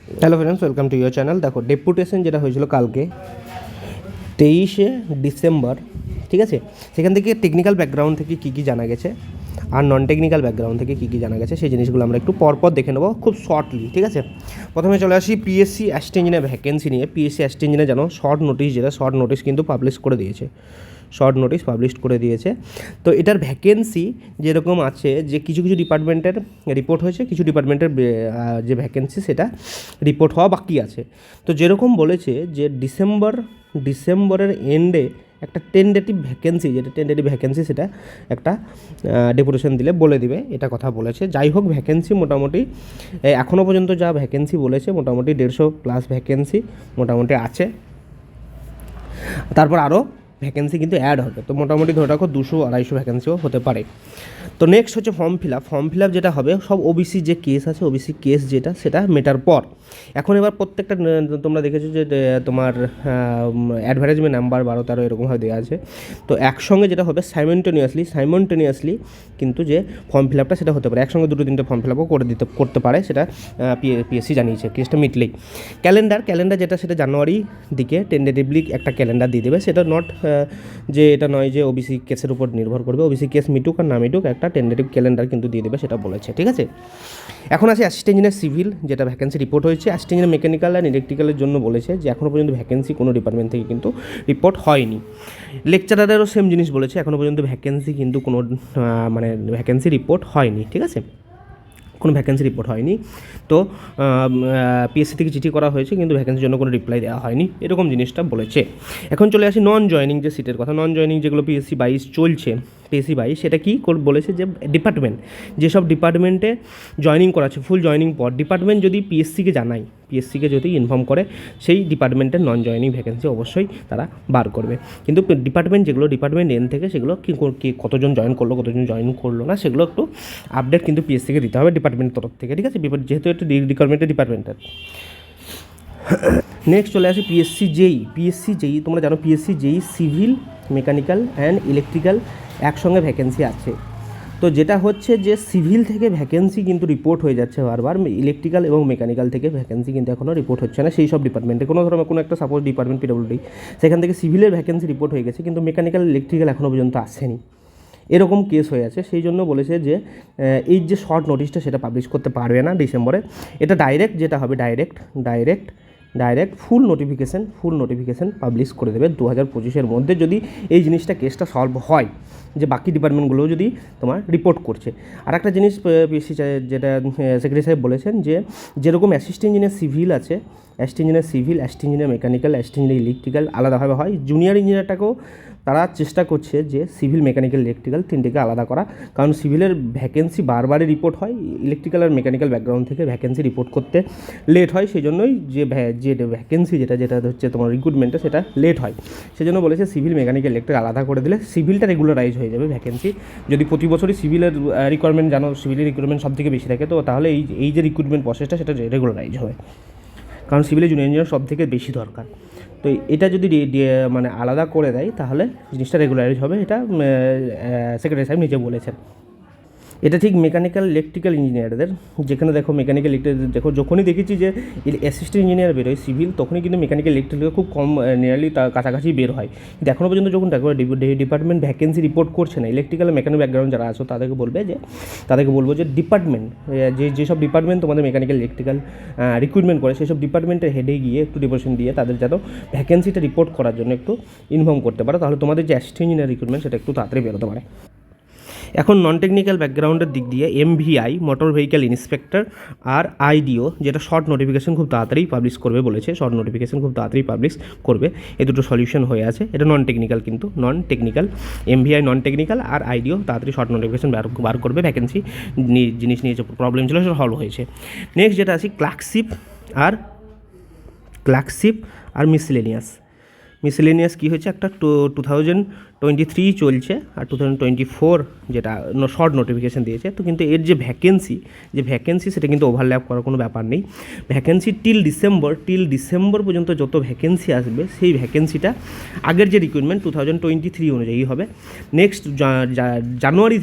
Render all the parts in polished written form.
Hello friends, welcome to your channel. দেখো, deputation যেটা হয়েছিল কালকে 23শে ডিসেম্বর, ঠিক আছে, সেখান থেকে টেকনিক্যাল ব্যাকগ্রাউন্ড থেকে কী কী জানা গেছে আর নন টেকনিক্যাল ব্যাকগ্রাউন্ড থেকে কী কী জানা গেছে সেই জিনিসগুলো আমরা একটু পরপর দেখে নেবো খুব শর্টলি, ঠিক আছে। প্রথমে চলে আসি পিএসসি অ্যাসিস্ট্যান্ট ইঞ্জিনিয়ার ভ্যাকেন্সি নিয়ে। পিএসসি অ্যাসিস্ট্যান্ট ইঞ্জিনিয়ার জানো শর্ট নোটিশ, যেটা শর্ট নোটিশ কিন্তু পাবলিশ করে দিয়েছে, শর্ট নোটিশ পাবলিশ করে দিয়েছে। তো এটার ভ্যাকেন্সি যেরকম আছে, যে কিছু কিছু ডিপার্টমেন্টের রিপোর্ট হয়েছে, কিছু ডিপার্টমেন্টের যে ভ্যাকেন্সি সেটা রিপোর্ট হওয়া বাকি আছে। তো যেরকম বলেছে যে ডিসেম্বরের এন্ডে একটা টেন্টেটিভ ভ্যাকেন্সি, যেটা টেন্টেটিভ ভ্যাকেন্সি সেটা একটা ডেপুটেশন দিলে বলে দিবে, এটা কথা বলেছে। যাই হোক, ভ্যাকেন্সি মোটামুটি এখনও পর্যন্ত যা ভ্যাকেন্সি বলেছে মোটামুটি 150+ ভ্যাকেন্সি মোটামুটি আছে। তারপর আরও ভ্যাকেন্সি কিন্তু অ্যাড হবে, তো মোটামুটি ধরে রাখো 200-250 ভ্যাকেন্সিও হতে পারে। তো নেক্সট হচ্ছে ফর্ম ফিল আপ যেটা হবে সব ওবিসি যে কেস আছে, ওবিসি কেস যেটা সেটা মেটার পর এখন এবার প্রত্যেকটা তোমরা দেখেছো যে তোমার অ্যাডভার্টাইজমেন্ট নাম্বার 12-13 এরকমভাবে দেওয়া আছে। তো একসঙ্গে যেটা হবে সাইমনটেনিয়াসলি কিন্তু যে ফর্ম ফিল আপটা সেটা হতে পারে, একসঙ্গে 2-3টে ফর্ম ফিল আপও করতে পারে, সেটা পিএসসি জানিয়েছে কেসটা মিটলেই। ক্যালেন্ডার যেটা সেটা জানুয়ারি দিকে টেন্টেটিভলি একটা ক্যালেন্ডার দিয়ে দেবে, সেটা নট যে এটা নয় যে ওবিসি কেসের উপর নির্ভর করবে, ওবিসি কেস মিটুক আর না মিটুক একটা টেন্টেটিভ ক্যালেন্ডার কিন্তু দিয়ে দেবে, সেটা বলেছে, ঠিক আছে। এখন আছে অ্যাসিস্ট্যান্ট ইঞ্জিনিয়ার সিভিল, যেটা ভ্যাকেন্সি রিপোর্ট হয়েছে। অ্যাসিস্ট্যান্ট ইঞ্জিনিয়ার মেকানিক্যাল অ্যান্ড ইলেকট্রিক্যালের জন্য বলেছে যে এখনও পর্যন্ত ভ্যাকেন্সি কোনো ডিপার্টমেন্ট থেকে কিন্তু রিপোর্ট হয়নি। লেকচারারেরও সেম জিনিস বলেছে, এখনও পর্যন্ত ভ্যাকেন্সি কিন্তু কোনো মানে ভ্যাকেন্সি রিপোর্ট হয়নি, ঠিক আছে, কোনো ভ্যাকেন্সি রিপোর্ট হয়নি। তো পিএসসি থেকে চিঠি করা হয়েছে কিন্তু ভ্যাকেন্সির জন্য কোনো রিপ্লাই দেওয়া হয়নি, এরকম জিনিসটা বলেছে। এখন চলে আসি নন জয়নিং যে সিটের কথা। নন জয়নিং যেগুলো পিএসসি 22 চলছে, পিএসসি 22 সেটা কী বলেছে যে ডিপার্টমেন্ট যেসব ডিপার্টমেন্টে জয়নিং করাচ্ছে, ফুল জয়নিং পর ডিপার্টমেন্ট যদি পিএসসিকে জানায়, পিএসসিকে যদি ইনফর্ম করে, সেই ডিপার্টমেন্টের নন জয়নিং ভ্যাকেন্সি অবশ্যই তারা বার করবে। কিন্তু ডিপার্টমেন্ট যেগুলো ডিপার্টমেন্ট এন থেকে সেগুলো কি কতজন জয়েন করলো কতজন জয়েন করলো না সেগুলো একটু আপডেট কিন্তু পিএসসিকে দিতে হবে ডিপার্টমেন্টের তরফ থেকে, ঠিক আছে, যেহেতু একটু রিকোয়ারমেন্টের ডিপার্টমেন্টের। নেক্সট চলে আসি পিএসসি জেই। তোমরা জানো PSC JE civil, mechanical and electrical একসঙ্গে ভ্যাকেন্সি আছে। তো যেটা হচ্ছে যে সিভিল থেকে ভ্যাকেন্সি কিন্তু রিপোর্ট হয়ে যাচ্ছে বারবার, ইলেকট্রিক্যাল এবং মেকানিক্যাল থেকে ভ্যাকেন্সি কিন্তু এখনও রিপোর্ট হচ্ছে না সেই সব ডিপার্টমেন্টে। কোনো ধরনের কোনো একটা সাপোজ ডিপার্টমেন্ট পিডব্লিউডি, সেখান থেকে সিভিলের ভ্যাকেন্সি রিপোর্ট হয়ে গেছে কিন্তু মেকানিক্যাল ইলেকট্রিক্যাল এখনও পর্যন্ত আসেনি, এরকম কেস হয়ে আছে। সেই জন্য বলেছে যে এই যে শর্ট নোটিশটা সেটা পাবলিশ করতে পারবে না ডিসেম্বরে, এটা ডাইরেক্ট যেটা হবে ডাইরেক্ট ফুল নোটিফিকেশান পাবলিশ করে দেবে 2025-এর মধ্যে, যদি এই জিনিসটা কেসটা সলভ হয়, যে বাকি ডিপার্টমেন্টগুলো যদি তোমার রিপোর্ট করছে। আর একটা জিনিস পিএসসি যেটা সেক্রেটারি সাহেব বলেছেন যে যেরকম অ্যাসিস্ট্যান্ট ইঞ্জিনিয়ার সিভিল আছে, assistant engineer civil, assistant engineer mechanical, assistant engineer electrical আলাদাভাবে হয়, জুনিয়র ইঞ্জিনিয়ারটাকেও তারা চেষ্টা করছে যে সিভিল, মেকানিক্যাল, ইলেকট্রিক্যাল তিনটেকে আলাদা করা, কারণ সিভিলের ভ্যাকেন্সি বারবারই রিপোর্ট হয়, ইলেকট্রিক্যাল আর মেকানিক্যাল ব্যাকগ্রাউন্ড থেকে ভ্যাকেন্সি রিপোর্ট করতে লেট হয়, সেই জন্যই যে ভ্যাকেন্সি যেটা হচ্ছে তোমার রিক্রুটমেন্টে সেটা লেট হয়। সেজন্য বলেছে সিভিল, মেকানিক্যাল, ইলেকট্রিক আলাদা করে দিলে সিভিলটা রেগুলারাইজ হয়ে যাবে ভ্যাকেন্সি। যদি প্রতি বছরই সিভিলের রিকোয়ারমেন্ট জানো, সিভিলের রিক্রুটমেন্ট সব থেকে বেশি থাকে, তো তাহলে এই যে রিক্রুটমেন্ট প্রসেসটা সেটা রেগুলারাইজ হবে, কারণ সিভিলের জুনিয়র ইঞ্জিনিয়ার সব থেকে বেশি দরকার। তো এটা যদি মানে আলাদা করে দেয় তাহলে জিনিসটা রেগুলারাইজ হবে, এটা সেক্রেটারি সাহেব নিজে বলেছেন। এটা ঠিক মেকানিক্যাল ইলেকট্রিক্যাল ইঞ্জিনিয়ারদের, যেখানে দেখো মেকানিক্যাল ইলেকট্রিক দেখো, যখনই দেখেছি যে অ্যাসিস্ট্যান্ট ইঞ্জিনিয়ার বেরোয় সিভিল, তখনই কিন্তু মেকানিক্যাল ইলেকট্রিক্যাল খুব কম, নিয়ারলি তার কাছাকাছি বের হয়। কিন্তু এখনও পর্যন্ত যখন দেখো ডিপার্টমেন্ট ভ্যাকেন্সি রিপোর্ট করছে না, ইলেকট্রিক্যাল মেকানিক্যাল ব্যাকগ্রাউন্ড যারা আছো তাদেরকে বলবো যে ডিপার্টমেন্ট যেসব ডিপার্টমেন্ট তোমাদের মেকানিক্যাল ইলেকট্রিক্যাল রিক্রুটমেন্ট করে সেই সব ডিপার্টমেন্টের হেডে গিয়ে একটু ডিপোজিশন দিয়ে তাদের যেন ভ্যাকেন্সিটা রিপোর্ট করার জন্য একটু ইনফর্ম করতে পারো, তাহলে তোমাদের যে অ্যাসিস্ট্যান্ট ইঞ্জিনিয়ার রিক্রুটমেন্ট সেটা একটু তাড়াতাড়ি বেরোতে পারে। এখন নন টেকনিক্যাল ব্যাকগ্রাউন্ডের দিক দিয়ে এমভিআই, মোটর ভেহিক্যাল ইন্সপেক্টর, আর আইডিও, যেটা শর্ট নোটিফিকেশন খুব তাড়াতাড়ি পাবলিশ করবে বলেছে, শর্ট নোটিফিকেশন খুব তাড়াতাড়ি পাবলিশ করবে, এই দুটো সলিউশন হয়ে আছে। এটা নন টেকনিক্যাল, কিন্তু non technical MVI non technical আর আইডিও তাড়াতাড়ি শর্ট নোটিফিকেশন বার করবে, ভ্যাকেন্সি জিনিস নিয়ে যে প্রবলেম ছিল সেটা সলভ হয়েছে। নেক্সট যেটা আছে ক্লার্কশিপ আর মিসেলেনিয়াস কী হয়েছে, একটা 2023 চলছে আর 2024 যেটা শর্ট নোটিফিকেশান দিয়েছে। তো কিন্তু এর যে ভ্যাকেন্সি সেটা কিন্তু ওভারল্যাপ করার কোনো ব্যাপার নেই। ভ্যাকেন্সি টিল ডিসেম্বর পর্যন্ত যত ভ্যাকেন্সি আসবে সেই ভ্যাকেন্সিটা আগের যে রিক্রুটমেন্ট 2023 অনুযায়ী হবে। নেক্সট জানুয়ারি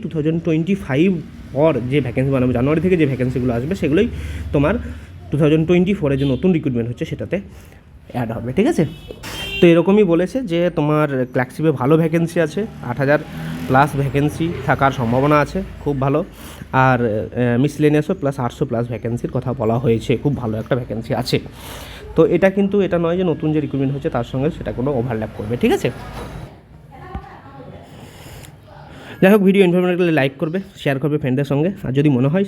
2025 পর যে ভ্যাকেন্সি জানুয়ারি থেকে যে ভ্যাকেন্সিগুলো আসবে সেগুলোই তোমার 2024 যে নতুন রিক্রুটমেন্ট হচ্ছে সেটাতে অ্যাড হবে, ঠিক আছে। তো এরকমই বলেছে যে তোমার ক্লার্কশিপে ভালো ভ্যাকেন্সি আছে, 8,000 প্লাস ভ্যাকেন্সি থাকার সম্ভাবনা আছে, খুব ভালো। আর মিসলেনিয়াসও প্লাস 800 প্লাস ভ্যাকেন্সির কথা বলা হয়েছে, খুব ভালো একটা ভ্যাকেন্সি আছে। তো এটা কিন্তু এটা নয় যে নতুন যে রিক্রুটমেন্ট হচ্ছে তার সঙ্গে সেটা কোনো ওভারল্যাপ করবে, ঠিক আছে। যাই হোক, ভিডিও ইনফরমেটিভ লাগলে লাইক করবে, শেয়ার করবে ফ্রেন্ডদের সঙ্গে, আর যদি মনে হয়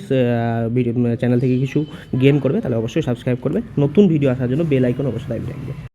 ভিডিও চ্যানেল থেকে কিছু গেইন করবে তাহলে অবশ্যই সাবস্ক্রাইব করবে। নতুন ভিডিও আসার জন্য বেল আইকন অবশ্যই দাবি রাখবে।